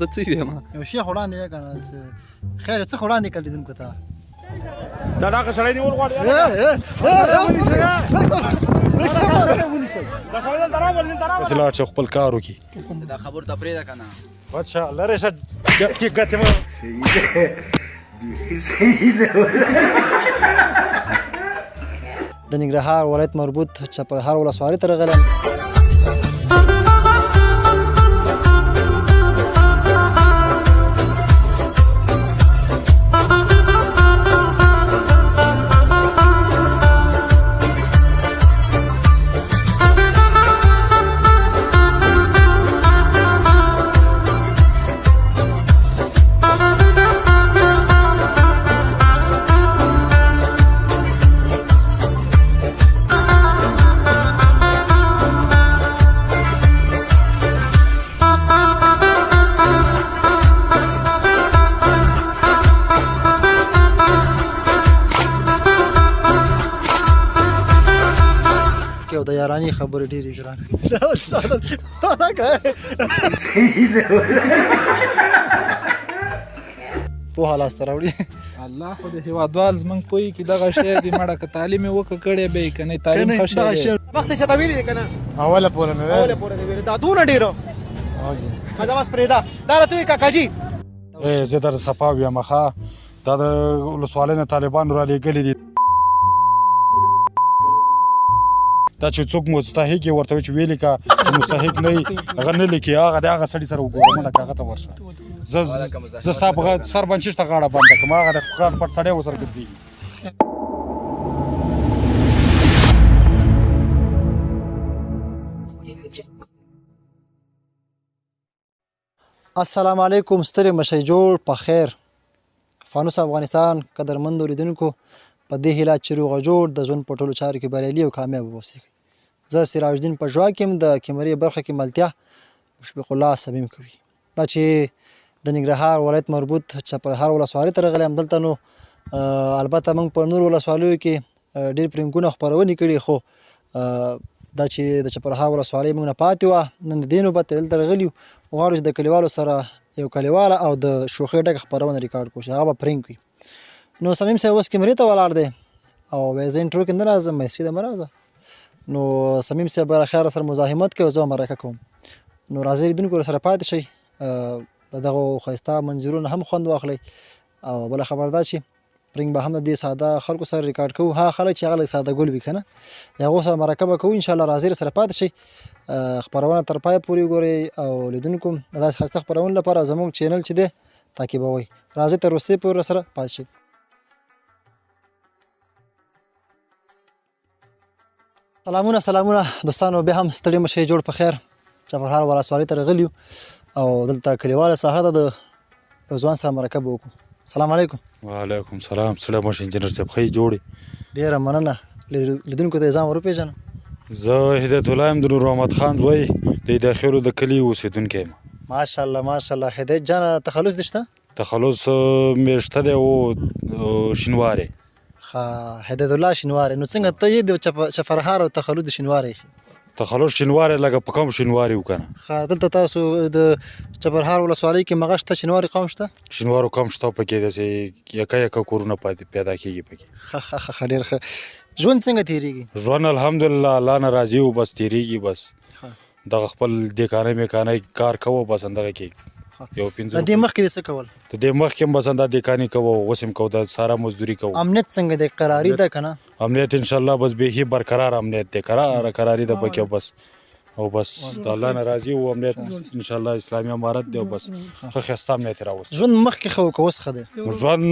زه څه ویم یو شیخ وړاندې یې که نه خیر څه وړاندې کړه لیدونکو ته دا دغه سړی نیول غواړي داسې لاړ چې خپل کار وکړي دا خبر ته پرېږده که نه بادشاه لرې شه ګتې مه د ننګرهار ولایت مربوط چپرهار ولسوالۍ ته راغلم د یارانې خبرې ډېرې ګرانه پوهه لاسته راوړي الله خو د هېوادوال زموږ پوهې کې دغه شی دی مړه که تعلیم یې وکړه کړی به یې که نه تعلیم ښه شی دی وخت یې چاته ویلي دی که نه اوله پوره مې اوله پوره دې ویلي دا دونه ډېره مزه بس پرېږده دا راته وایي کاکاجي زه در صفا ویم ښه دا د ولسوالۍ نه طالبانو رالېږلي دي دا چې څوک مستحق یې ورته وایي چې ویې لیکه چې مستحق نه وي هغه نه لیکي هغه د هغه سړي سره وګوره مه لکه هغه ته ورشه زه ستا په سر باندې چېرته غاړه بنده کړم هغه د ښکار پټ سړی ورسره ګرځېږي السلام علیکم ستړي مشئ جوړ په خیر فانوس افغانستان قدرمندو لیدونکو په دې هیله چې روغه جوړ د ژوند په ټولو چارو کې بریالي او کامیاب واوسئ زه سراج الدین پژوا کې یم د کیمرې برخه کې ملتیا مشفق الله صمیم کوي دا چې د ننګرهار ولایت مربوط چپرهار ولسوالۍ ته راغلی یم دلته نو البته موږ په نورو ولسوالیو کې ډېر پرینګونه خپرونې کړي خو دا چې د چپرهار ولسوالۍ موږ نه پاتې وه نن د دې نوبت دلته راغلي یو غواړو چې د کلیوالو سره یو کلیواله او د شوخۍ ډکه خپرونه ریکارډ کړو چې هغه به پرینګ وي نو صمیم صاحب اوس کیمرې ته ولاړ دی او وایي زه انټرو کې نه راځم میسي ته مه راځه نو صمیم صاحب به خیر سره مزاحمت کوي او زه مرکه کوم نو راځئ لیدونکو سره پاتې شئ د دغو ښایسته منظرونو هم خوند واخلئ او بله خبر دا چې پرینګ به هم د دې ساده خلکو سره ریکارډ کوو هغه خلک چې هغه لږ ساده ګل وي که نه د هغو سره مرکه به کوو انشاءالله راځئ سره پاتې شئ خپرونه تر پایه پورې وګورئ او لیدونکو د داسې ښایسته خپرونو لپاره زموږ چینل چې دی تعقیبوئ راځئ تر وروستۍ پورې سره پاتې شئ سلامونه دوستانو بیا هم ستړي مشئ جوړ په خیر چپرهار ولسوالۍ ته راغلي یو او دلته کلیواله ساحه ده د یو ځوان سره مرکه به وکړو سلام علیکم وعلیکم سلام ستړی مشه انجینر صاحب ښه یې جوړې ډېره مننه لیدونکو ته یې ځان ور وپېژنه زه هدایت الله یم د نور محمد خان زوی د داخلو د کلي اوسېدونکی یم ماشاءالله ماشاءالله هدایت جانه تخلص دې شته تخلص مې شته دی او شینواری ښه هدایت الله شینواری نو څنګه ته یې د چپرهار او تخلص د شینواری تخلص شینواری لکه په کوم شینواری وکنه ښه دلته تاسو د چپرهار ولسوالۍ کې مغه شته شینواری قوم شته شینوارو قوم شته پکې داسې یکه کورونه پیدا کېږي پکې ښه ډېر ښه ژوند څنګه تېرېږي ژوند الحمدلله الله نه راضي و بس تېرېږي بس دغه خپل دکانۍ میکانۍ کار کوو بس همدغه کې یو پنځه د دې مخکې دې څه کول د دې مخکې هم بس همدا دکانې کوو اوس هم کوو د ساره مزدوري کوو امنیت څنګه دی قراري ده که نه امنیت انشاءالله بس بیخي برقرار امنیت دی قراري ده پکې بس او بس د الله نه راضي و امنیت انشاءالله اسلامي امارت دی او بس ښه ښایسته امنیت یې راوست ژوند مخکې ښه و که اوس ښه دی ژوند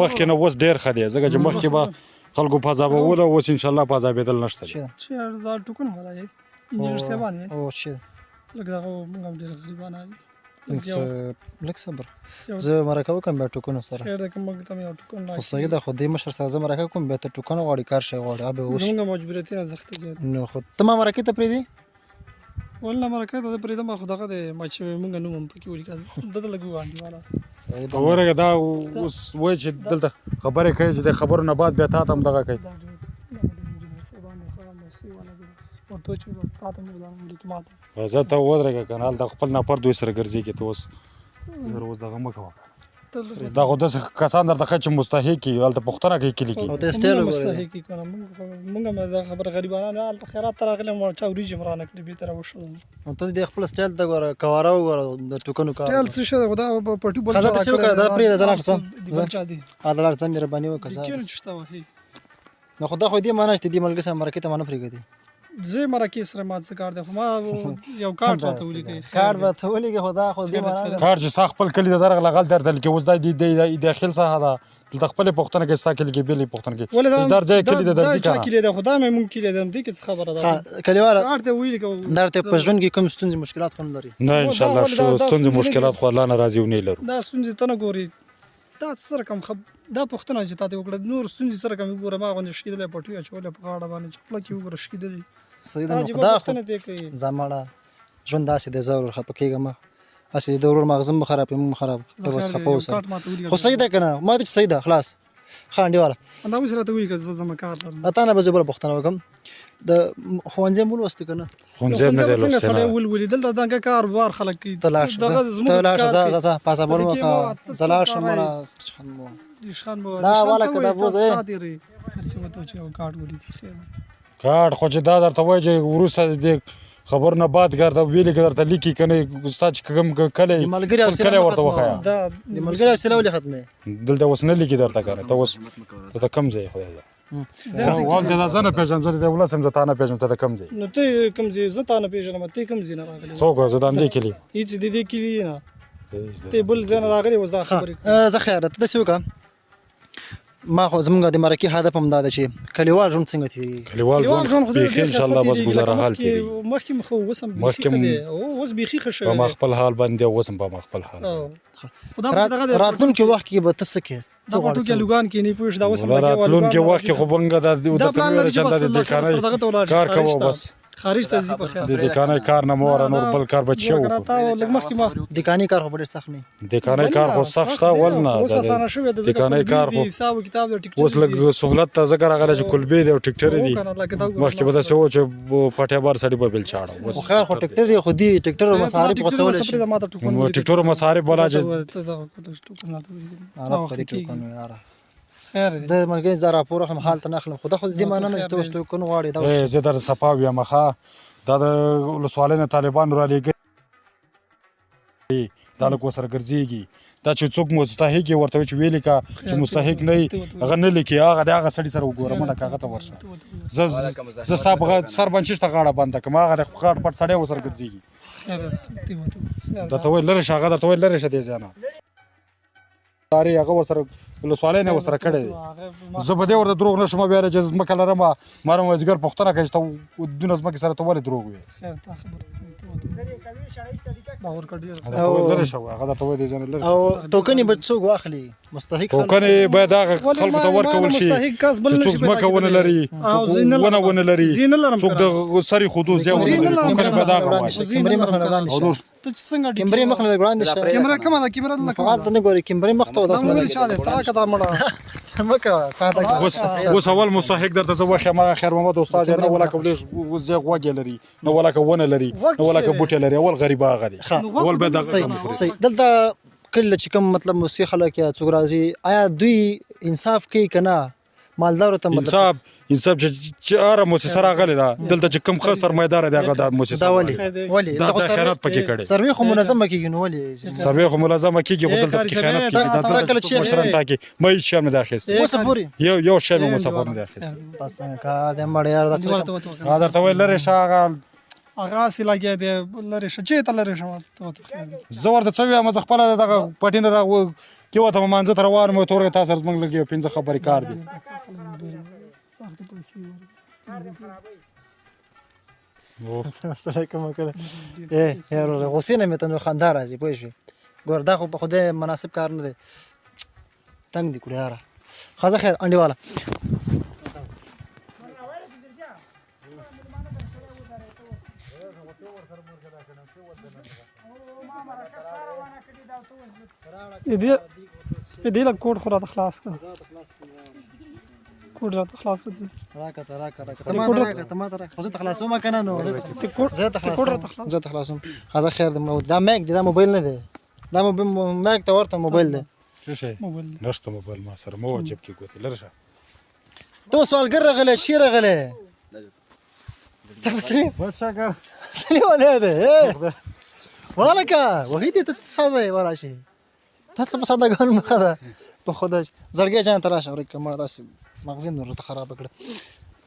مخکې نه اوس ډېر ښه دی ځکه چې مخکې به خلکو په عذابوله اوس انشاءالله په عذابېدل نشته دی دا ټوکن والا دی انجینر صاحبان یې او چې لږ دغه موږ هم ډېر غریبان یو لږ صبر زه مرکه وکړم بیا ټوکنو سره خیر دی که موږ ته مې یو ټوکن خو صحیح ده خو دې مشر سره زه مرکه کوم بیا ته ټوکن غواړي کار شی غواړي هغه به وشي زموږ مجبوریتي ارزښت زیات نو خو ته ما مرکې ته پرېږدې والله مرکه ته پرېږدم خو دغه دی ما چې موږ نوم هم پکې ولیکل دته لږ وانډي والا صحیح ده ورګه دا اوس وایي چې دلته خبرې کوي چې د خبرو نه بعد بیا تا ته هم دغه کوي ورته چې تا ته مې دا لیک ماته زه ته ودرېږه که نه هلته خپل نفر دوی سره ګرځېږي ته اوس روز دغه مه کوه دا خو داسې کسان درته ښه چې مستحق وي هلته پوښتنه کوي کلي کې او ته سټایل وګوره مستحق کنه موږ هم دا خبره غریبانه نه هلته خیرات ته راغلی ما چا وریجې م رانه کړې بېرته راوشل او ته د خپل سټایل ته ګوره کواره وګوره د ټوکنو کار سټایل څه شی دی خو دا پټي بل دا څه وکړه دا پرېږده زه لاړ شم بل چا دی لاړ ځه مهرباني وکړه کېنه چې شته وهي نو خو دا خو دې معنا چې دې ملګري سره مرکې ته ما نه پرېږدي زه مرکې سره ما څه کار دی خو ما یو کارت راته ولیکئ کار به ته ولیکې خو دا خو دې معنا ده کار چې ستا خپل کلي ته درغله غل درته لیکي اوس دا داخل ساحه ده دلته خپلې پوښتنه کوي ستا کلي کې بېلې پوښتنه کوي اوس دا ځای کلي ته درځي چا که کلي دی خو دا مې مونږ کلي دی دې کې څه خبره ده کلیواله کارت یې ولیکه دا ورته په ژوند کې کوم ستونزې مشکلات خو نه لري نه انشاءالله ستونزې مشکلات خو الله نه راضي ونې لرو دا ستونزې ته نه ګوري دا سره کم دا پوښتنه چې تا دې وکړه نور ستونزې سره کم وګوره ما غوندې شکېدلی پټوي اچولی په غاړه باندې چپله کې وګوره شکېدلي صحیح ده نو خو دا خو زماړه ژوند داسې دی زه ور خفه کېږم هسې د ورور مغزه مو خراب موږ مو خراب ته بس خفه اوسه خو صحیح ده که نه ما ته چې صحیح ده خلاص ښه انډیواله دا اوس راته ولیکه زه ځم کار لرم تا نه به زه بله پوښتنه وکړم د ښوونځی مو ولوستی که نه ښوونځی مې دی لوستی سړی ولولي دلته دغه کار بار خلک کوي ته لاړ شه ځه پاسپورټ مو وکړه زه لاړ شم دا والا که دا بوز کارت خو چې دا درته وایي چې وروسته د خبر نه بعد ګرته ویلې که درته لیکي که نه ستا چې کوم کلی کلی ورته وښیه د ملګري حوصله ولې ختمې دلته اوس نه لیکي درته که نه ته اوس ته کوم ځای خدای ده والدې دا زه نه پېژنم زه د ولس یم زه تا نه پېژنم ته د کوم ځای نو ته کوم ځای زه تا نه پېژنم ته کوم ځای نه راغلی څوک زه د همدې کلي هېڅ د دې کلي نه ته بل ځای نه راغلی اوس دا خبرې زه خیر ته داسې وکړه ما خو زمونږ د مرکې هدف هم دا ده چې کلیوال ژوند څنګه تېرېږي کلیوال ژوند بیخي انشاءالله بس ګزاره حال تېرېږي مخکې مو خو اوس هم بیخي ښه دی اوس بیخي ښه شوی په ما خپل حال باندې اوس هم په ما خپل حال راتلونکي وخت کې به ته څه کوې دا په ټوکې لوګان کې نه پوه شو دا اوس راتلونکي وخت کې خو بنګه د دکانۍ کار کوو بس خارج ته ځي په خیر د دکانۍ کار نه مور نور بل کار به شو لږ مخکې ما دکاني کار خو ډېر سخت نه دکانۍ کار خو سخت شته ول نه اوس اسانه شوی د دکانۍ کار خو حساب کتاب د ټیکټ اوس لږ سہولت ته ذکر راغلی چې کلبې دی او ټیکټر دی مخکې به داسې و چې پټیا بار سړي به بل چاړه خو خیر خو ټیکټر یې خو دی ټیکټر مصارف غوڅولی شي ټیکټر مصارف ولا چې خیر د ملګري زه راپور اخلم حال ته نه اخلم خو دا خو دې معنا نه چې ته اوس ټوکن غواړې دا زه در صفا ویم ښه دا د ولسوالۍ نه طالبانو رالېږي دا لږ ورسره ګرځېږي دا چې څوک مستحق یې ورته چې ویلې که چې مستحق نه وي هغه نه لیکي هغه د هغه سړي سره وګوره منډه که هغه ته ورشه زه ستا په سر باندې چېرته غاړه بنده کړم هغه د غاړ پټ سړی ورسره ګرځېږي درته وایي لرې شه هغه درته وایي لرې شه دې ځای نه هغه ورسره ولسوالۍ نه ورسره کړی دی زه به دې ورته دروغ نه شم ویلی چې ځمکه لرم مرم وزګر پوښتنه کوي چې ته دونه ځمکې سره ته ولې دروغ وایې او ټوکنې به څوک واخلي مستحق ټوکنې باید هغه خلکو ته ورکول شي چې څوک ځمکه ونه لري څوک ونه لري څوک د سري خطوط ځای ونه لري ټوکنې باید هغه وایي کیمرې مخ نه وړاندې شه کیمرې مخ نه وړاندې شه کیمرا کومه ده کیمرا لکه هغه ته نه ګوري کیمرې مخ ته وداس نه چا ده تراکه دا مړه مکه ساده اوس اول مستحق درته زه واخیم هغه خیر محمد استاد نه ولا کولی زه غوږ لري نه ولا ونه لري نه ولا بوټي لري اول غریب هغه دی اول به دا صحیح دلته کله چې کوم مطلب موسی خلک یا څوک راځي آیا دوی انصاف کوي که نه مالدارو ته انصاف چې هره مؤسسه راغلې ده دلته چې کوم ښه سرمایه‌داره دی هغه دا مؤسسه دا ولې دا خیانت پکې کړی سروې خو منظمه کېږي نو ولې سروې خو منظمه کېږي خو دلته پکې خیانت کېږي دا کله چې مشران ټاکي مې هیڅ شی نه دی اخیستی یو شی مې مصفر نه دی اخیستی بس کار دې مړ یار دا درته وایي لرې شه هغه هغاسې لګیا دی لرې شه چېرته لرې شه زه ورته څه ویم زه خپله دغه پټي نه کې وته مانځه ته روان وم تورې تا سره زموږ لږ یو 5 خبرې کار دي سره کومه کړه یار غوسې نه مې ته نو خندا راځي پوه شوې ګور دا خو په خدای مناسب کار نه دی تنګ دي کړو یاره ښه خیر انډیواله دې لږ کوډ خو راته خلاص کړه کوډ راته خلاص کړه راکړه ته ما ته راکړه زه ته خلاصوم که نه نو زه ته خلاصوم ښه خیر دا میک دی دا موبایل نه دی دا مایک ته ورته موبایل دی څه شی موبایل نشته موبایل ما سره مو جب کې ګوتې لره شه ته سوالګر راغلی شي راغلی ته سلیم سلیم ولې دی والکه وحید ته ساده والا شي ته څه په سادهګانو مخه ده په خدای زړګی جان ته راشه ورکه ما داسې مغزي نور ته خراب کړه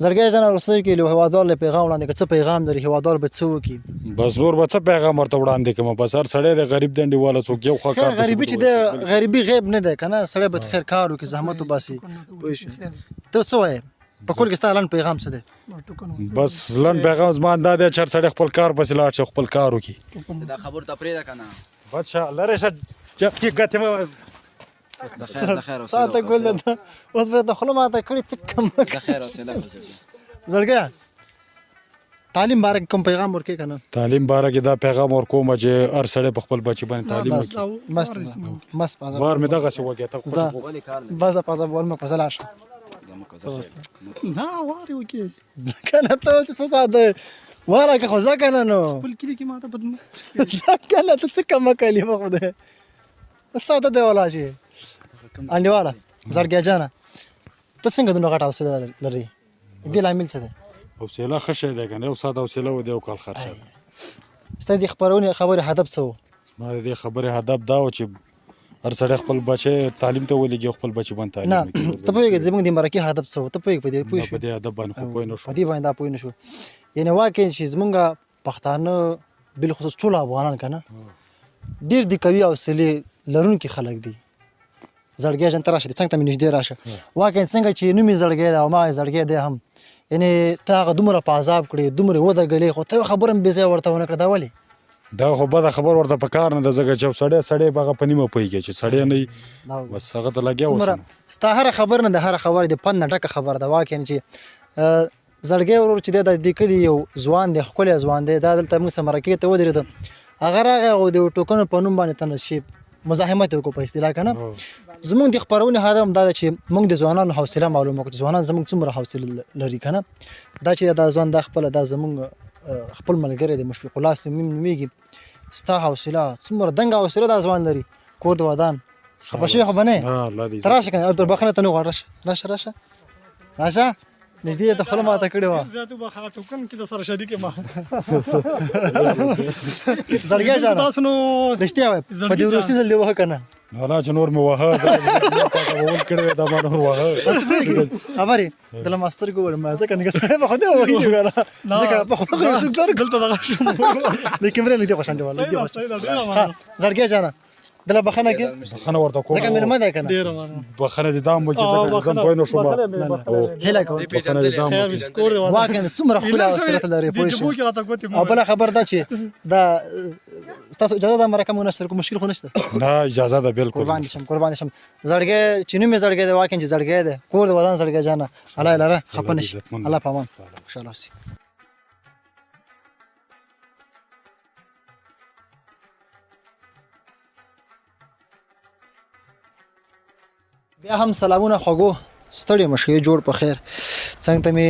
زړګی جان وروسته کې له هوادار له پیغام وړاندې څه پیغام لري هوادار به څه وکړي بس نور به څه پیغام ورته وړاندې کوم بس هر سړی د غریب دنډې والا څوک یو خوا کار غریبي چې د غریبي غیب نه ده کنه سړی به خیر کار وکړي زحمت وباسي ته څه وایې په کول کې ستا لنډ پیغام څه دی بس لنډ پیغام زما دا دی چې هر سړی خپل کار پسې لاړ شي خپل کار وکړي دا خبر ته پرېږده که نه بچه لرې شه جب کې ګتې مه د خیر ساته ګل ده اوس به د خوله ماته کړي څه کم د خیر حوصله زړګی تعلیم باره کې کوم پیغام ورکړې که نه تعلیم باره کې دا پیغام ورکوم چې هر سړی په خپل بچي باندې تعلیم وکړي بس بار مې دغسې وکړې ته ولې کار دی بس پازه بول مې پزلا شه نه واري وکړي ځکه نه ته اوس څه ساده والا که خو ځکه نه نو خپل کلي کې ماته بدم ځکه نه ته څه کمه کلمه خو دی ساده دی والا شي انډیواله زړګی جانه ته څنګه دونه غټه حوصله لرې دې لامل څه دی حوصله ښه شی دی که نه یو ساده حوصله و دی یو کال خرڅه ده ستا دې خپرونې خبرې هدف څه و زما د دې خبرې هدف دا و چې هر سړی خپل بچی تعلیم ته ولېږي او خپل بچي باندې تعلیم نه وکړي ته پوهېږې زموږ د مرکې هدف څه و ته پوهېږې په دې پوه په شو دې هدف باندې خو پوه نه شو په دې باندې دا پوه نه شو یعنې واقعا چې زمونږ پښتانه بالخصوص ټول افغانان که نه ډېر د قوي حوصلې لرونکي خلک دي زړګی جان ته راشه څنګ ته مې نږدې راشه واقعا څنګه چې نوم یې زړګی دی او ما یې زړګی دی هم یعنې ته هغه دومره په عذاب کړې دومره ودرګلې خو ته یو خبره هم بې ځایه ورته ونه کړه دا ولې دا خو بده خبر ورته په کار نه ده ځکه چې سړی به هغه په نیمه پوهېږي چې سړی نه وي بس هغه ته لګیا اوسه ستا هره خبر نه د هره خبره د پند نه ډکه خبره ده واقعا چې زړګی ورور چې دی د دې کلي یو ځوان دی ښکلی ځوان دی دا دلته موږ سره مرکې ته ودرېده هغه راغی او د ټوکنو په نوم باندې ته نشي مزاحمت وکړو په اصطلاح که نه زموږ د خپرونې هدف هم دا ده چې موږ د ځوانانو حوصله معلومه کړو چې ځوانان زموږ څومره حوصله لري که نه دا چې دا ځوان دا خپله دا زموږ خپل ملګری دی مشفق الله صمیم نومېږي ستا حوصله څومره دنګه حوصله دا ځوان لري کور د ودان خفه شوې خو به نه یې ته راشه که نه بخښنه ته نه غواړه راشه راشه نږدې ته خوله ماته کړې وه زیاتو به هغه ټوکن کې د سره شریک یم زړګی جانه تاسو نو رښتیا وایه په دې وروستي ځل دې وهه که نه الله چې نور مې وهه وول کړی وی دا ما نور وهه خبرې دله ما سترګو ولې ما ځکه نګه سړی به خو دې وهي که نه ځکه په خوله خو څوک در دلته دغه شم د کیمرې نږدې خوشان دیواله زړګی جانه دله بخښنه کې بخښنه ورته کوم ځکه مېلمه دی که نه بخښنه دې دا هم وکړي ځکه زه هم پوه نه شوم هیله کوم بخښنه دې دا هم وکړي واقعا څومره ښکلې حوصله ته لرې پوه شو او بله خبر دا چې دا ستاسو اجازه ده مرکه موږ نشته کوم مشکل خو نشته نه اجازه ده بالکل قربان دي شم زړګی چې نوم یې زړګی دی واقعا چې زړګی دی کور د ودان زړګی جانه الله یې لره خفه نه شي الله په امان خوشحاله اوسئ بیا هم سلامونه خوږو ستړی مه شئ جوړ په خیر څنګ ته مې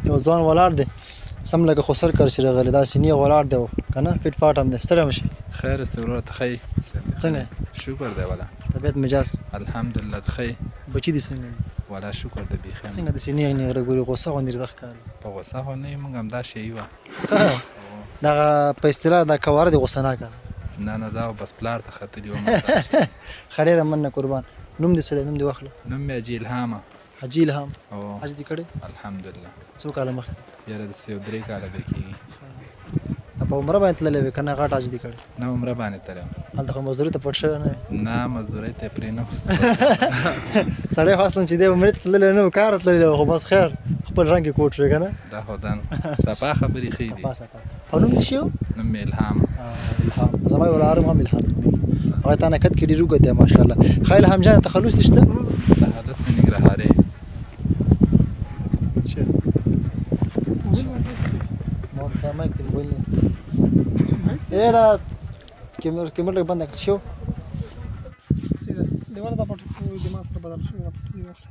یو ځوان ولاړ دی سم لکه خو سر کر چې راغلی داسې نیغ ولاړ دی که نه فټ فاټ هم دی ستړی مه شئ خیر سرور ته ښه څنګه شکر دی والا طبیعت مجاز الحمدلله ته ښه بچي دي څنګه والا شکر دی بیخي څنګه داسې نیغ نیغ راګوري غوسه غوندې راته ښکاري په غوسه خو نه یم موږ همدا شی وه دغه په اصطلاح دا کواره د غوسناکه نه دا بس پلار ته ختلي وم ښه ډېره مننه قربان نوم دې څه دی نوم دې واخله نوم مې حاجي الهامه حاجي الهام حج دې کړی الحمدلله څو کاله مخکې یاره داسې یو 3 کاله به کېږي په عمره باندې تللی وې که نه غټ حج دې کړی نه عمره باندې تللی وم هلته خو مزدوري ته پټ شوی نه نه مزدورۍ ته یې پرې نه سړی خو اصلا چې دی عمرې ته تللی نه و کار ته تللی و خو بس خیر خپل رنګ کې کوټ شوی که نه دا خو دا صفا خبرې ښې دي او نوم دې شي و نوم مې الهامه الهام زما یو ولارم هم الهام هغه تا نکد کې ډېر اوږد دی ماشاءالله ښه الهام جانه تخلص دې شته تخلص مې ننګرهارۍ دا مایک دې موبایل نه دا کیمر لږ بنده کړه شو دیواله دا پټ دماغ سره بدل شوی دا پټ دی وخت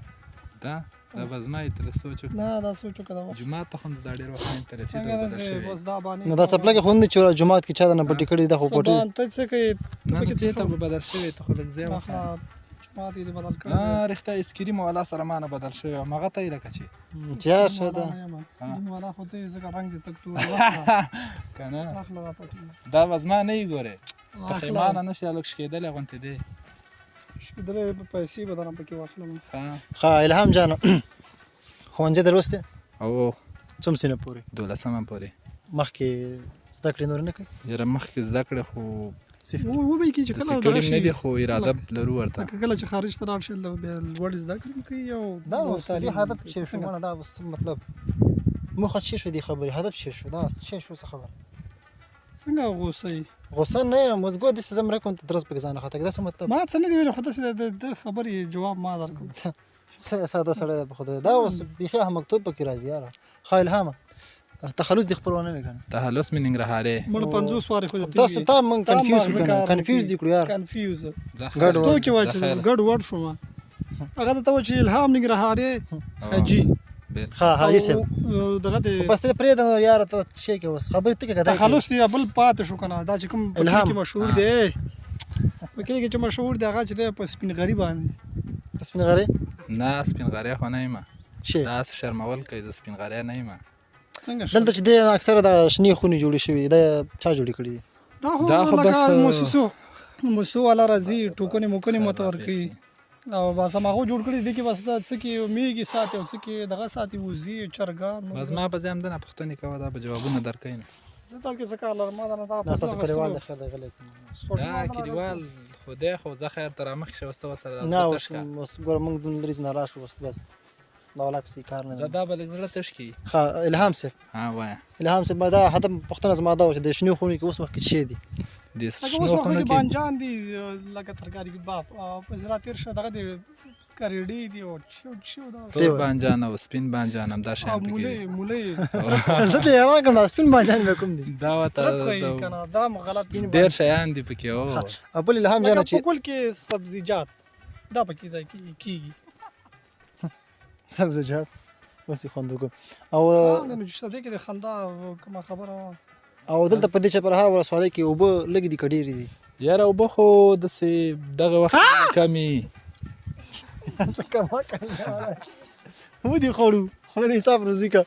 دا دا به زما یې ترې سوچ وکړه نه دا سوچ وکړه دا جومات ته خو دا ډېر وخت نه ترې چې څنګه دا نه بدل زه شوی بس دا باندې نو دا څپلکې خو نه دي چې جومات کې چا د نه پټې کړي دا خو پټې سبان ته څه کوي نه نو دې ته به بدل شوی ته خو لږ ځای وخت جومات یې بدل کړی رښتیا اسکریم والا سره ما نه بدل شوی وم هغه ته یې لکه چې تیار شه ده والا خو ته ځکه رنګ دې تک تور که نه اخله دا پټي دا به زما نه یې ګورې پښیمانه نه شي هلک شکېدلی غوندې دی شکېدلی پیسې به درنه پکې واخلم ښه الهام جانه ښوونځی ته لوستی او څوم سینه پورې 12مه پورې مخکې زده کړې نور نه کوي یاره مخکې زده کړې خو وبې کې چې داسې کله کړي نه دي خو اراده لرو ورته کله چې خارج ته لاړ شي بیا لوړ زده کړې کوي او دا اوس دې هدف چې شو مانه دا اوس مطلب موخه څه شو دې خبرې هدف څه شو دا څه شو څه خبره څنګه غوسه غوسه نه یم اوس ګو داسې زه مرکم ته درس پکې ځان خاطر دا څه مطلب ما څه نه دی ویلي خو داسې د خبرې جواب ما درکړم ساده سړی دی په خدای دا اوس بیخي مکتوب پکې راځي یاره ښه الهامه تخلص دې خپلوانه وی کنه تخلص مې ننګرهارې مړ 50 واره خو دې تاسو ته من کنفیوز دي کړو یار کنفیوز ګډ تو کې واچ ګډ ورډ شو ما هغه ته و چې الهام ننګرهارې حاجی ها حاجی صاحب دغه دې بس ته پرې د یار ته شي کې اوس خبرې ته کې تخلص دی بل پات شو کنه دا چې کوم کې مشهور دی وکړي چې مشهور دی هغه چې په سپین غری باندې سپین غری نه سپین غری خو نه یم شي دا شرمول کوي ز سپین غری نه یم دلته چې د اکثره د شنی خونی جوړې شوی دا چا جوړې کړې دي دا خو بس موسسو والا راځي ټوکنې موکنې متور کوي او بس هغه جوړ کړی دي کې بس څه کې میږي ساتي او څه کې دغه ساتي وزي چرګان بس ما په ځم دنه پښتني کوه دا به جوابونه درکې نه زه تا کې څه کار لرم ما دا تاسو کلیوال د خیر د غلې دا کلیوال خدای خو زه خیر تر مخ شوسته وسره نه اوس ګور موږ د لري نه راشو بس دا ولاکسي کار نه زدا بل زړه تشکی ها الهام صاحب ها وای الهام صاحب دا هدف پښتنه زما دا چې د شنو خونی کې اوس وخت کې شي دي د شنو خونو کې بانجان دي لکه ترکاری کې باپ په زرا تیر شه دغه دی کریډي دی او شو دا تور بانجان او سپین بانجان هم دا شان پکې مولې زه ته یو کوم سپین بانجان کوم دي دا وته کنه دا غلط ډیر شیان دي پکې او ابل الهام جان چې کول کې سبزیجات دا پکې دا کیږي سبزیجات وسی خوندو او نو چې صدې کې د خندا کوم خبره او دلته په دې چې پر هغه ورسوالۍ کې وب لګي دي کډيري دي یاره وب خو د سي دغه وخت کمی کما کوي ودي خورو خو دې حساب روزي کا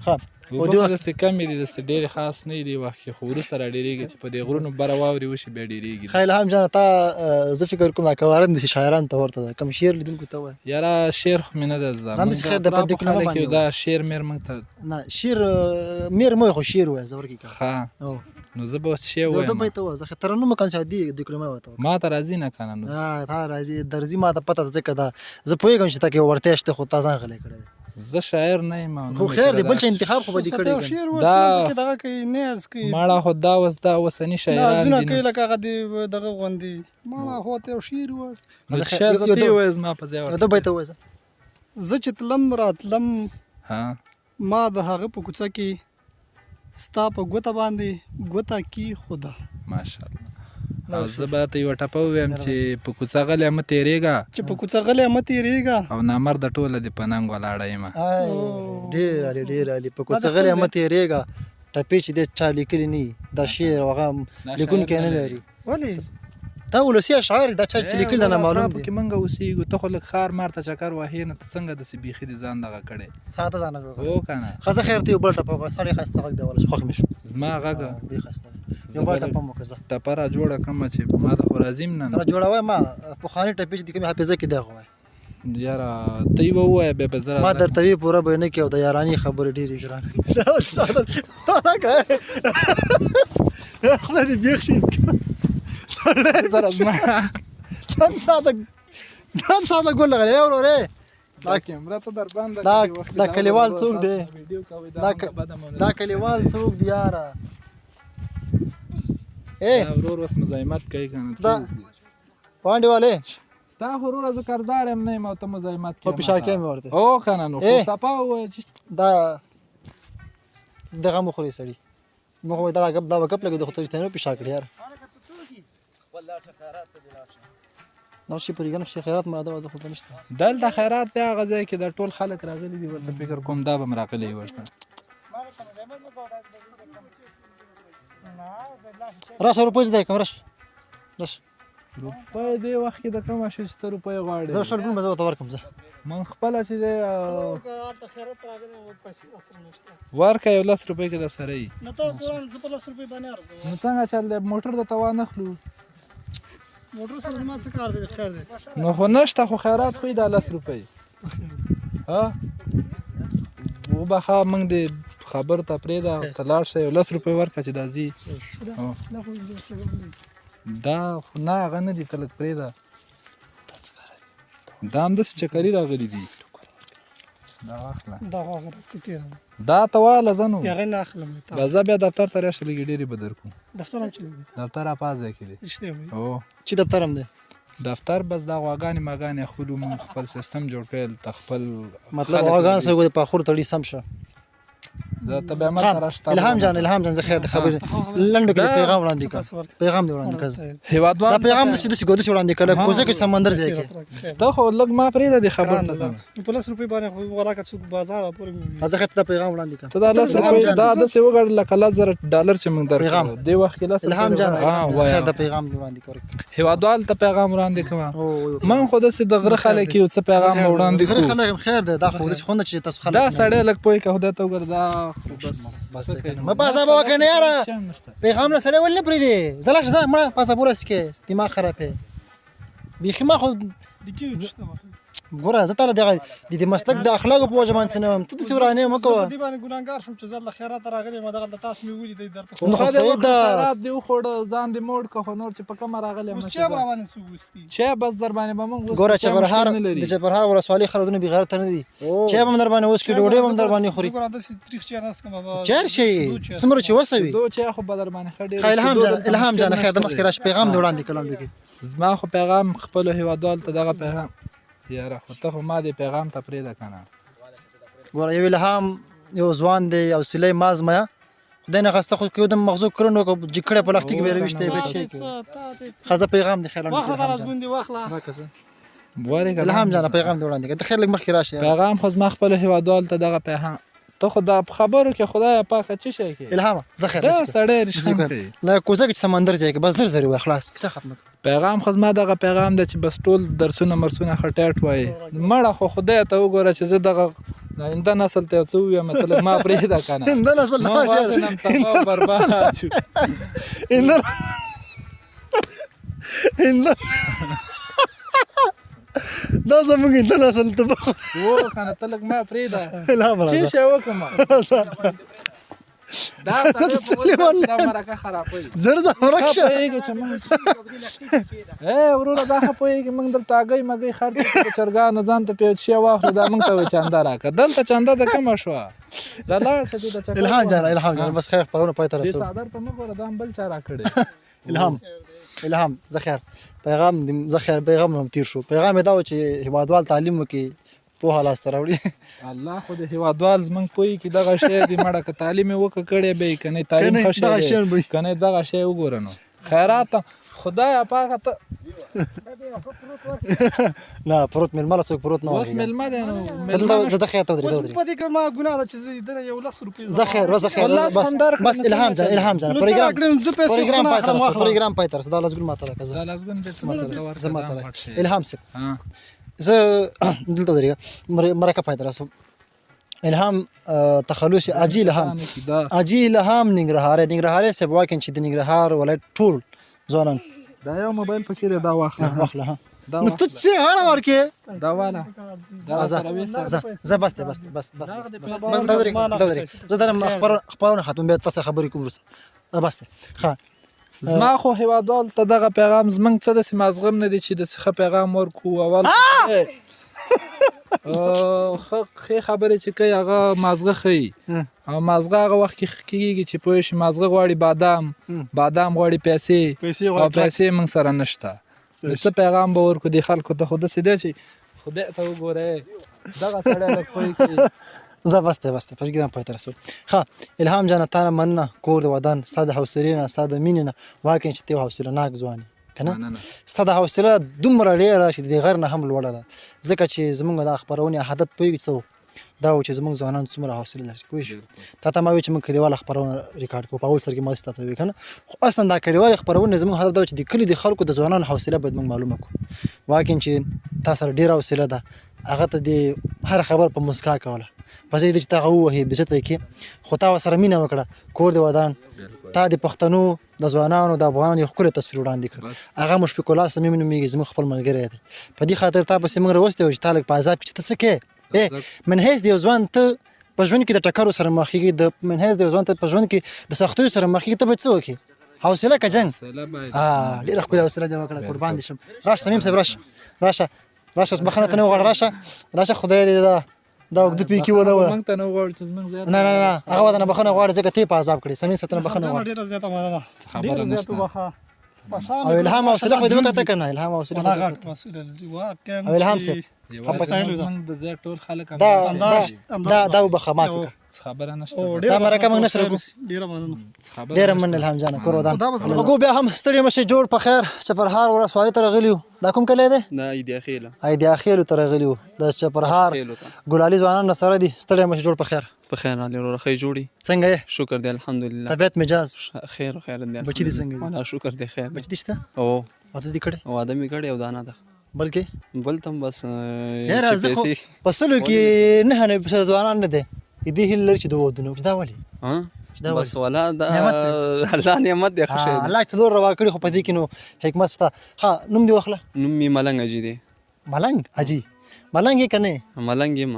ها او د سي کمی دي د سي ډېر خاص نه دی وخت خو ورسره ډېریږي چې په دې غرونو بر واوري وشي به ډېریږي خیال هم جان تا زه فکر کوم دا کوارن د شاعران ته ورته کم شعر لیدونکو ته وای یاره شعر خو مې نه ده زده ځان خیر د پد کله باندې دا شعر مېر موږ ته نه شعر مېر مو خو شعر وای زور کې ها نو زه به شعر وایم زه به ته وای زه ترنم کان شادي د کلمه وته ما ته راځي نه کنه نو تا راځي درځي ما ته پته ځکه دا زه پوهیږم چې تا کې ورته شته خو تازه غلې کړې زه شاعر نه یم خو خیر دی بل څه انتخاب خو به دې کړی دا دغه کوي نیاز کوي ماړه خو دا وس دا وسنی شاعران دي نه لکه هغه دغه غوندي ماړه هو ته شعر وس شعر ته وز ما په ځای ورته به ته وز زه چې تلم راتلم ها ما د هغه په کوڅه کې ستا په ګوته باندې ګوته کی خدا ماشاءالله او زه به ته یو ټپه ویم چې په کوڅه غلې مه تېرېږه چې په کوڅه غلې مه تېرېږه او نامرده ټوله دې په ننګ ولاړه یم ډېر علي په کوڅه غلې مه تېرېږه ټپې چې دې چا لیکلي نه دا شعر هغه لیکونکی نه لري ولې دا ولسي اشعار دا چا چې لیکل نه معلوم دي کې منګه اوسېږو ته خو لږ ښار مار ته چکر وهې نه ته څنګه داسې بیخي دې ځان دغه کړی ساده ځان هو که نه ښځه خیر ته یو بل ټپه وکړه سړی ښایسته غږ دی ولس خوښ مې شو زما غږ ډېر ښایسته یو بل ټپه مو وکړه ټپه را جوړه کړمه چې ما د خو راځي نه را جوړوی ما پخواني ټپې چې د کومې حافظه کې دی هغه وایي یاره ته یې ووایه بیا به زه ما درته وی پوره به نه کې او د یارانې خبرې ډېرې ګرانې دا اوس ساده خدای دې بیخ شي سره زما دا ساده ګل لغلی ورورې دا کیمره ته در باندې دا کلیوال څوک دی دا کلیوال څوک دی یاره ورور اوس مزاحمت کوي که نه پانډې والے ستا خو وروره زه کردار یم نه یم او ته مزاحمت خو پیشاکې مې ورته هو که نه نو خو صفا ووایه چې دا دغه مو خوري سړي موږ وایو دا به ګپ لګي د خو ته رښتینی پیشا کړي یار دا شي پرېږدم چې خیرات ماده واده خو ته نشته دلته خیرات دی هغه ځای کې د ټول خلک راغلي دي ورته فکر کوم دا به م راغلی ورته راشه روپۍ زه درکړم راشه روپۍ دې وخت کې د کومه شي چې ته روپۍ غواړې زه شل به زه ورته ورکړم زه من خپله چې دی ورکه یو 10 روپۍ کې د سره یي نو ته قرآن زه په 10 روپۍ باندې ارزم نو څنګه چل دی موټر درته وانخلو موټر سره زما څه کار دی خیر دی نو خو نشته خو خیرات خو یې دا 10 روپۍ ها وبخه موږ دې خبر ته پرېږده ته لاړ شه یو 10 روپۍ ورکړه چې دا ځي دا خو نه هغه نه دي ته لږ پرېږده دا همداسې چکري راغلي دي دا واخله دا ته واله زه نو هغې نه اخلم به زه بیا دفتر ته راشه لږې ډېرې به درکړو دفتر هم چېرې دی دفتر اپاز ځای کې دی رښتیا وایي هو چې دفتر هم دی دفتر بس دا غواګانې ماګانې اخلو موږ خپل سیستم جوړ کړی ته خپل مطلب غواګان سره د پاخور تړي سم شه زه ته بیا ماته راشته الهام جان زه خیر د خبرې لنډو کې پیغام وړاندې کړه پیغام دې وړاندې کړه هیوادوال دا پیغام د سیده ګودو وړاندې کړه کوزه کې سمندر ځای کې ته خو لږ ما پرېږده دې خبر ته په 10 روپۍ باندې خو ولاکه څوک بازار پورې زه خیر ته پیغام وړاندې کړه ته دا 10 روپۍ دا داسې وګڼه لکه $10,000 چې موږ درکړو دې وخت کې 10 الهام جان وایه خیر د پیغام وړاندې کړه هیوادوال ته پیغام وړاندې کوم من خو داسې د غره خلک یو څه پیغام وړاندې خیر کوم خلک خیر ده دا خو دې خونه چې تاسو خلک دا سړی لږ پوهې که خدای ته وګوره دا بس ما پاسه به وکنه یاره پیغام نه سره ول نه پریدي زلاش زه مړه پاسه پورس کې دماغ خرابه بيخي ما خو ګوره زه تعالی دغه د مسلک د اخلاق په وجه باندې نه ته څه ورانه مکو دی باندې ګناګار شوم چې زله خیرات راغلی ما دغه تاسو می ولې دی در نو خو سید خیرات دی خو ځان دې موډ که نور چې په کوم راغلی اوس چې روانه سو وسکی چې بس در باندې به موږ ګوره چې برهار د جبرهار ولسوالۍ خلودونه به غیرت نه دي چې هم در باندې اوس کې ډوډۍ هم در باندې خوري ګوره د تاریخ چې راس کوم چیر شي څومره چې وسوي دو چې خو بدر باندې خډې الهام جان خیر د مخکې راش پیغام دی وړاندې کلام دی زما خو پیغام خپل هیوادوال ته دغه پیغام یاره خو ته خو ما دې پیغام ته پرېږده که نه ګوره یو الهام یو ځوان دی یو سلی مازمه خدای نه خسته خو یو دم مغزو کړنو کو جکړه په لختې کې به رويشته به شي خزه پیغام دی خیر واخله راز ګوندې واخله الهام جان پیغام دی وړاندې د خیر لږ مخکې راشه پیغام خو زما خپل هیوادوال ته دغه پیغام ته خو دا خبرو کې خدای پاکه څه شی کې الهام زه خیر دا سړی رښتینی کوي لا کوزه کې سمندر ځای کې بس زر زر وای خلاص کیسه ختمه پیغام خو زما دغه پیغام دی چې بس ټول درسونه مرسونه خټاټ وایي مړه خو خدای ته وګوره چې زه دغه آینده نسل ته څه ووایم مطلب ما پرېږده که نه آینده نسل ما واسه نم تباه و برباد شو دا زموږ آینده نسل تباه و که نه ته لږ ما پرېږده الهام چې شی وکړم دا سړی په اوس دا مرکه خرابوي زر زه ورک شه پوهېږي چې موږ وروره دا ښه پوهېږي موږ دلته هګۍ مګۍ خرڅ کړو د چرګانو ځان ته پې شی واخلو دا موږ ته وایي چنده راکړه دلته چنده د کومه شوه دا لاړ شه دې د چکر الهام جان بس خیر خبرونه پای ته دې رسو څادر ته مه ګوره دا هم بل چا راکړی الهام زه خیر پیغام زه خیر پیغام هم تیر شو پیغام دا و چې هیوادوال تعلیم وکړي پوهه لاسته راوړي الله خو د هیوادوال زموږ پوهې کې دغه شی دی مړه که تعلیم یې وکړه کړی به یې که نه تعلیم ښه شی دی که نه دغه شی وګوره نو خیرات خدایه پاکه ته نه پروت مېلمه له څوک پروت نه اوس مېلمه دی نو زه د خیر ته ودرېږه په دې کې ما ګناه ده چې زه دنه یو 10 روپۍ زه خیر بس الهام جان پروګرام پای ته رسو دا لازم ماته راکړه دا لازم بیرته زه ماته الهام صاحب زه دلته ودرېږه مرکه پای ته رسو الهام تخلص اجي الهام ننګرهاري صاحب واکن چې د ننګرهار ولایت ټول ځوانان دا یو موبایل پکې دی دا واخله نو ته چې غاړه ورکې دا والا زه بس زه درم خبرونه ختم بیا تاسو خبرې کوم وروسته بس ښه زما خو هیوادوال ته دغه پیغام زمونږ څه داسې مازغم نه دی چې داسې ښه پیغام ورکړو اول ښې خبرې چې کوي هغه مازغه ښیي او مازغه هغه وخت کې کېږي چې پوه شي مازغه غواړي بادام غواړي پیسې او پیسې موږ سره نشته نو څه پیغام به ورکړو دې خلکو ته خو داسې دی چې خدای ته وګورئ دغه سړی لږ پوه کړي زه بس پروګرام پای ته رسو ښه الهام جان تا نه مننه کور د ودان ستا د حوصلې نه ستا د مینې نه واقعا چې ته یو حوصله ناک ځوان که نه ستا د حوصله دومره ډېره چې د غر نه هم لوړه ده ځکه چې زموږ د خپرونې هدف پوهېږي څه دا و چې زموږ ځوانان څومره حوصله لري پوه شوې تا ته ما وایي چې موږ کلیواله خپرونه ریکارډ کوو په اول سر کې ما داسې تا ته وایي که نه خو اصلا دا کلیوالې خپرونې زموږ هدف دا و چې د کلي د خلکو د ځوانانو حوصله باید موږ معلومه کړو واقعا چې تا سره ډېره حوصله ده هغه ته د هر خبر په مسکا کوله په ځای د چې تا هغه ووهې بېزته یې کړې خو تا ورسره مینه وکړه کور د ودان تا د پښتنو د ځوانانو د افغانانو یو ښکلی تصویر وړاندې کړ هغه مشفق الله صمیم نومېږي زموږ خپل ملګری دی په دې خاطر تا پسې موږ راوستی و چې تا لږ په عذاب کې چې ته څه کوې من حیث د یو ځوان ته په ژوند کې د ټکرو سره مخ کېږي د من حیث د یو ځوان ته په ژوند کې د سختیو سره مخ کېږي ته باید څه وکړې حوصله که جنګ ډېره ښکلې حوصله دې وکړه قربان دې شم راشه صمیم صاحب راشه بخښنه ته نه وغواړه راشه خدای دې دا اوږده پیکي ونه وایه موږ ته نه غواړو چې زموږ زیات نه هغه به درنه بخښنه غواړي ځکه ته یې په عذاب کړې صمیم صاحب ته نه بخښنه غواړي ډېره زیاته مننه خبره نشته او الهام حوصله خو دې وکړه که نه الهام حوصله ولا غټ مسؤل واقعا او الهام صاحب زموږ د زیات ټول خلک دا وبخښه معاف کړه خبره نشته دا مرکه موږ نشره کوو ډېره مننه ډېره مننه الهام جانه کور ودان وګو بیا هم ستړي مه شئ جوړ په خیر چپرهار ولسوالۍ ته راغلي یو دا کوم کلی دی دا ایدیا خیله ایدیا خیلو ته راغلي یو د چپرهار ګلالي ځوانان راسره دي ستړي مه شئ جوړ په خیر په خیر علي وروره ښه جوړي څنګه یې شکر دی الحمدلله طبیعت مجاز خیر دی بچي دي څنګه دي والله شکر دی خیر بچي دي شته او واده دي کړی واده مې کړی او دانه ده بلکې بل تم بس یاره زه خو په سلو کې نه ځوانان نه دی دې هیله لري چې د ودونه وکړي دا ولې بس والا دا الله نعمت دی ښه شی دی الله چې لور روا کړي خو په دې کې نو حکمت شته ها نوم دې واخله نوم مې ملنګ اجي دی ملنګ اجي ملنګ یې که نه ملنګ یم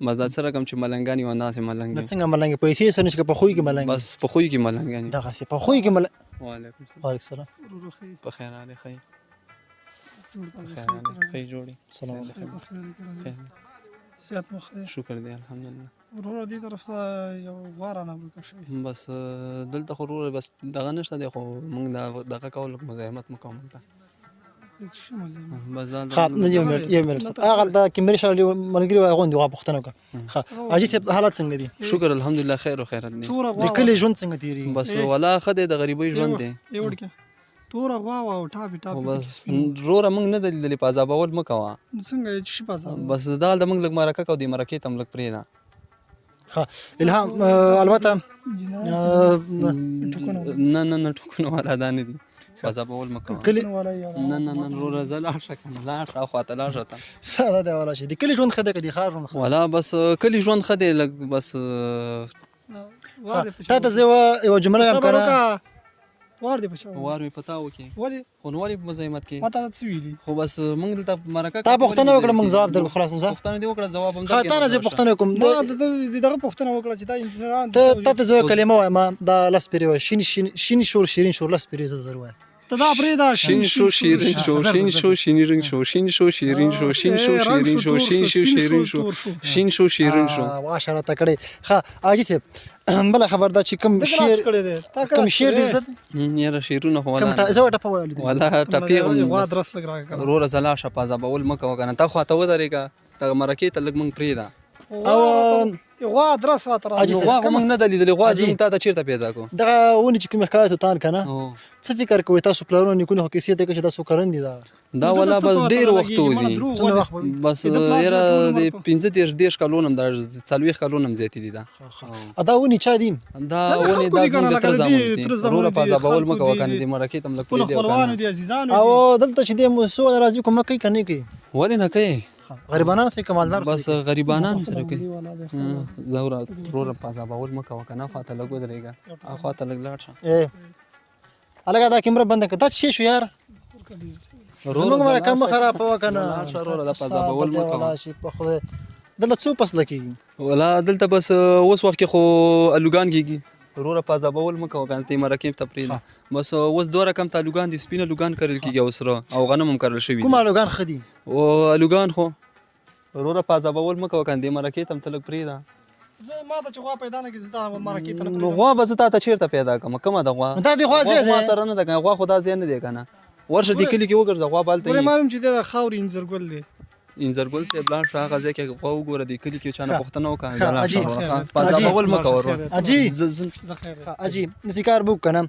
بس دا څه رقم چې ملنګان یو انداسې ملنګ نو یم څنګه ملنګ پیسې سره نشته په خوی کې ملنګ بس په خوی کې ملنګان دغسې په خوی کې ملنګ وعلیکم وعلیکم السلام په خیر علي ښه جوړي سلام علیکم صحت مو ښه دی شکر دی الحمدلله وروره دې طرف ته یو غواره نابرکه شوې بس دلته خو وروره بس دغه نشته دی خو موږ دغه کول مزاحمت مو کوو دلته بس دا یو منټ هغه د کیمرې شاله ملګري غوندې هغه پوښتنه وکړه ښه حاجي صاحب حالات څنګه دي شکر الحمدلله خیر و خیرت دی د کلي ژوند څنګه تېرېږي بس والا ښه دی د غریبۍ ژوند دی توره غوا او ټاپې بس وروره موږ نه ده لیدلې په عذابول مه کوه څنګه چې شي په عذاب بس دغه د موږ لږ مرکه کوو دې مرکې ته هم لږ پرېږده الهام البته نه ټوکونه والا دا نه دي په عذابول مه کوه نه وروره زه لاړ شه که نه لاړ شه اخوا ته لاړ شه ته ساده دی والا شي د کلي ژوند ښه دی که د ښار ژوند ښه والا بس کلي ژوند ښه دی لږ بس تا ته زه یوه جمله یم که وار دې پچاو وار مې پتا وکړي ولې خو نو ولې په مزاحمت کې ما ته څه ویلي خو بس موږ دلته مرکه تا پوښتنه وکړه موږ ځواب درکړو خلاص نو پوښتنه دې وکړه ځواب هم ښه تا نه زه پوښتنه کوم ما دغه پوښتنه وکړه چې دا انجینران ته ته زه کلمه وایم دا لس پیرې وایه شین شور شیرین شور لس پیرې زه زر وایم ته دا پرېږده شین شو شیرین شو شین شو شیرین شو شین شو شیرین شو شین شو شیرین شو شین شو شیرین شو شین شو شیرین شو واشه راته کړې ښه حاجي صاحب بله خبر دا چې کوم شعر دې زده یاره شعرونه خو والا زه ټپه ویلی والا ټپې غوا درس لږ راکړه وروره زه لاړ شه په عذابول مه کوه که نه تا خوا ته ودرېږه دغه مرکې ته لږ موږ پرېږده او غوا درس راته راځي غوا خو موږ نه ده لیدلې غوا زموږ تا ته چېرته پیدا کړو دغه ونې چې کومې ښکاره توتان که نه څه فکر کوئ تاسو پلرونه نیکونه خو کیسې ته که چې دا څو کلن دي دا والا بس ډېر وختو دي بس یاره د 15-10 کلونه هم دا 40 کلونه هم زیاتې دي دا دا ونې چا دي دا ونې دا زموږ د تره زامن دي وروره په عذابول مه کوه که نه دې مرکې ته هم لږ پرېږدې او دلته چې دی څو راځي کوم کوي که نه کوي ولې نه کوي غریبانان سره کمالدار بس غریبانان سره کوي زه وروره په عذابول مه کوه که نه خوا ته لږ ودرېږه خوا ته لږ لاړ شه هلکه دا کیمره بنده کړه دا څه شو یار زموږ مرکه مه خرابوه که نه دلته څو فصله کېږي ولا دلته بس اوس وخت کې خو الوګان کېږي وروره په عذابول مه کوه که نه ته یې مرکې ته پرېږده بس اوس 2 رقم ته الوګان دي سپین الوګان کرل کېږي او سره او غنم هم کرل شوي کوم الوګان ښه دي او الوګان خو وروره په عذابول مه کوه که نه دې مرکې ته هم ته لږ پرېږده ما ته چې غوا پیدا نه کړي زه تا مرکې ته نه نو غوا به زه تا ته چېرته پیدا کړم کومه ده غوا دا دې غوا ځای دی ما سره نه ده که غوا خو دا ځای نه دی که نه ورشه دې کلي کې وګرځه غوا به هلته ولې معلوم چې دی د خاورې انځرګل دی انځرګل صاحب لاړ شو هغه ځای کې غوا وګوره د کلي کې چا نه پوښتنه وکړه ښه، لاړ عجیب. شه وروره. پازابول مه کوه وروره. اجي اجي نسی کار بوک کنه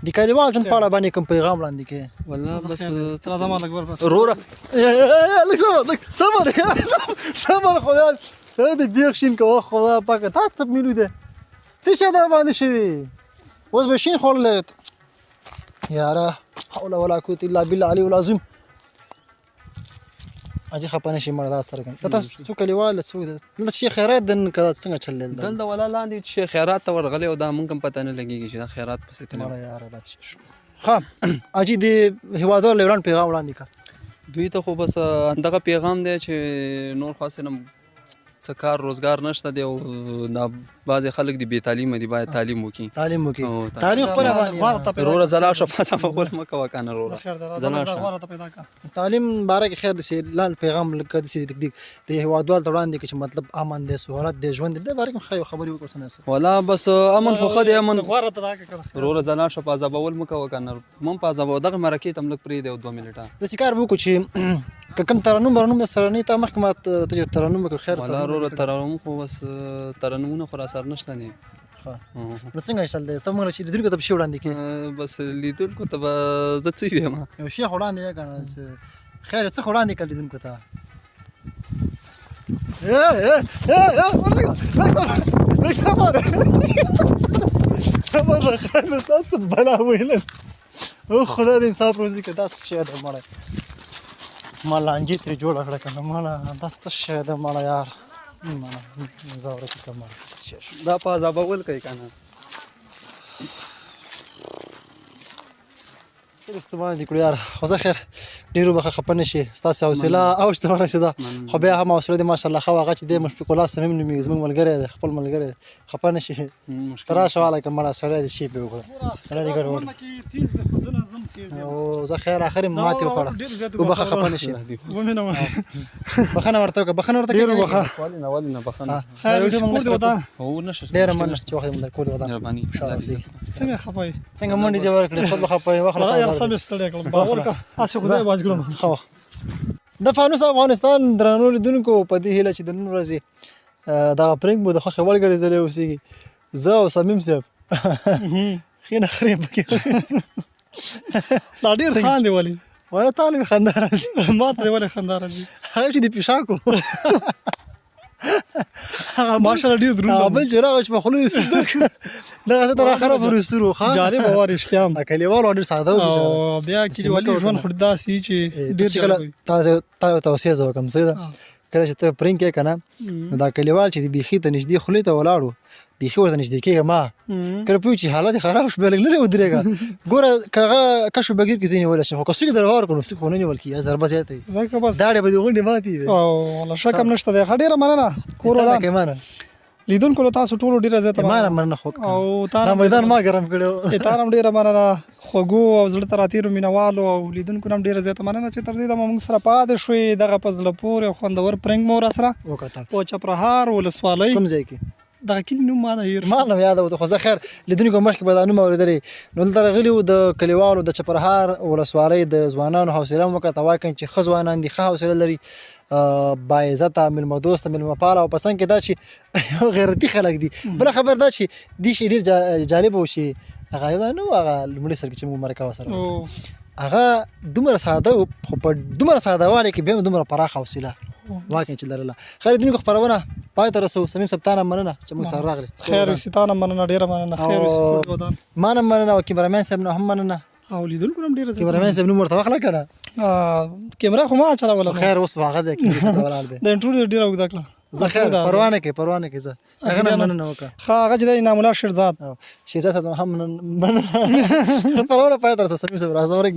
د کلیوال ژوند په اړه باندې کوم پیغام وړاندې کې والله بس راځه ما لږ ور بس وروره لږ صبر خدا ته دې بیخ شین کوه خدا پاک ته ته مینو ده ته څه در باندې شوی اوس به شین خورل یاره حول ولا قوه الا بالله العلی العظیم اجي خپانه شي مردا سره کنه تاسو څو کلیوال څو د شي خیرات دن کړه څنګه چلل دلته ولا لاندې چې خیرات ته ورغلی او دا مونږ هم پته نه لګېږي چې دا خیرات پسې تللی مړه یاره دا څه شو ها اجي د هوادار لوران پیغام وړاندې کا دوی ته خو بس دغه پیغام دی چې نور خاص نه څه کار روزګار نشته دی او دا بعضې خلک دي بې تعلیمه دي باید تعلیم وکړي تعلیم وکړي تعلیم خپله باندې وروره زه لاړ شه پاسه مغول مه کوه که نه وروره زه لاړ شه تعلیم باره کې خیر داسې لال پیغام لکه داسې د هېوادوال ته وړاندې کړي چې مطلب امن دی سهولت دی ژوند دی دې باره کې ښه یو خبرې وکړو څه نه څه والا بس امن خو ښه دی امن وروره زه لاړ شه په عذابول مه کوه که نه مم په عذابو دغه مرکې ته هم لږ پرېږدی 2 منټه داسې کار وکړو چې که کوم ترنم برنم د سره نه ته مخکې ما ته چې ترنم وکړو خیر والا وروره ترنم خو بس ترنمونه خو راسره نشته نه ښه نو څنګه چل دی ته موږ چې لیدونکو ته به شي وړاندې کړې بس لیدونکو ته به زه څه ویم یو شی خو وړاندې یې که نه خیر څه خو وړاندې کړه لیدونکو ته لږ صبر خیر دی تا څه بلا ویلل او خدا د انصاف روزي که دا څه شی دی مړی ما لانجې ترې جوړه کړه که نه مړه دا څه شی دی مړه یار زه ورکې که مړه دا په عذابول کوي که نه استعمال دي کړو یار خو زه خیر ډېرو به خفه نه شي ستاسې حوصله اوج ته ورسېده خو بیا هم حوصله دې ماشاءالله ښه وه هغه چې دی مشفق الله صمیم نومېږي زموږ ملګری دی خپل ملګری دی خفه نه شي ته راشه والی که مړه سړی دې شي پرې وکړه سړی دې ګډوډ او زه خیر اخر یې ماتې وخوړه وبخه خفه نه شي بخښنه ورته وکړه بخښنه ورته ولې نه بخښنه ډېره مننه چې وخت دې مو در کور دې ودان مهرباني څنګه خپه یې څنګه منډې دې ورکړې خپل به خفه یې هغه یار سم یې ستړی کړم باور که هسې خدای باج کړم ښه وخت د فانوس افغانستان درنو لیدونکو په دې هیله چې د نن ورځې دغه پرنګ مو د خوښې وړ ګرځېدلی اوسېږي زه او صمیم صاحب ښې نخرې پکې لا ډېر خاندې ولې ولا تا نه مې خندا راځي ما ته دې ولې خندا راځي هغه چې د پیشاک و ماشاءالله ډېر دروند بل چې راغی چې په خوله یې صدق دغه څه تر اخره پورې سور و جالب وه رښتیا هم کلیوال ډېر ساده و او بیا کلیوالي ژوند خو داسې وي چې ډېر کله تا یو توصیه زه وکړم څه ده کله چې ته پرنګ کې که نه نو دا کلیوال چې د بیخي ته نږدې خولې ته ولاړ و بیخي ورته نږدې کېږه ما کله پوه چې حالت یې خراب شو بیا لږ لرې ودرېږه ګوره که هغه کشف بګیر کې ځینې نیولی شي خو که څوک یې در وار کړو څوک خو نه نیول کېږي ضربه زیاته وي ځکه بس داړې به دې غونډې ماتې وي او والله شک هم نشته دی ښه ډېره مننه کور ودان مننه لیدونکو له تاسو ټولو ډېره زیاته مننه خو او دا میدان ما ګرم کړی و تا هم ډېره مننه خوږو او زړه ته راتېرو مینهوالو او لیدونکو نه هم ډېره زیاته مننه چې تر دې دمه موږ سره پاتې شوې دغه په زړه پورې او خوندور پرنګ مو راسره وکتل په چپرهار ولسوالۍ کوم ځای کې دغه کلي نوم ما نه هېر ما نه یاده وته خو زه خیر لیدونکو مخکې به دا نوم اورېدلی نو دلته راغلي وو د کلیوالو د چپرهار ولسوالۍ د ځوانانو حوصله مو وکړه واقعا چې ښه ځوانان دي ښه حوصله لري باعزته میلمه دوسته میلمه پاله او په څنګ کې دا چې غیرتي خلک دي بله خبر دا چې دې شی ډېر جالبه و چې هغه یو نه و هغه لومړي سر کې چې موږ مرکه ورسره هغه دومره ساده و خو په دومره ساده والي کې بیا هم دومره پراخه حوصله واقعا چې لرله خیر لیدونکو خپرونه پای ته رسوو صمیم صاحب تا نه مننه چې موږ سره راغلې خیر اوسي تا نه مننه ډېره مننه خیر اوسي کور دې ودان ما نه مننه او کیمرامین صاحب نه هم مننه او لیدونکو نه هم ډېره زیاته کیمرامین صاحب نوم ورته واخله که نه کیمره خو ما چلوله خیر اوس هغه دی ولاړ دی د انټرویو ډېره اوږده کړه زه خیر پروا نه کې زه هغه نه مننه وکړه ښه هغه چې دی انعام الله شیرزاد شیرزاد هم مننه پرونه پای ته رسوو صمیم صاحب راځه ورګ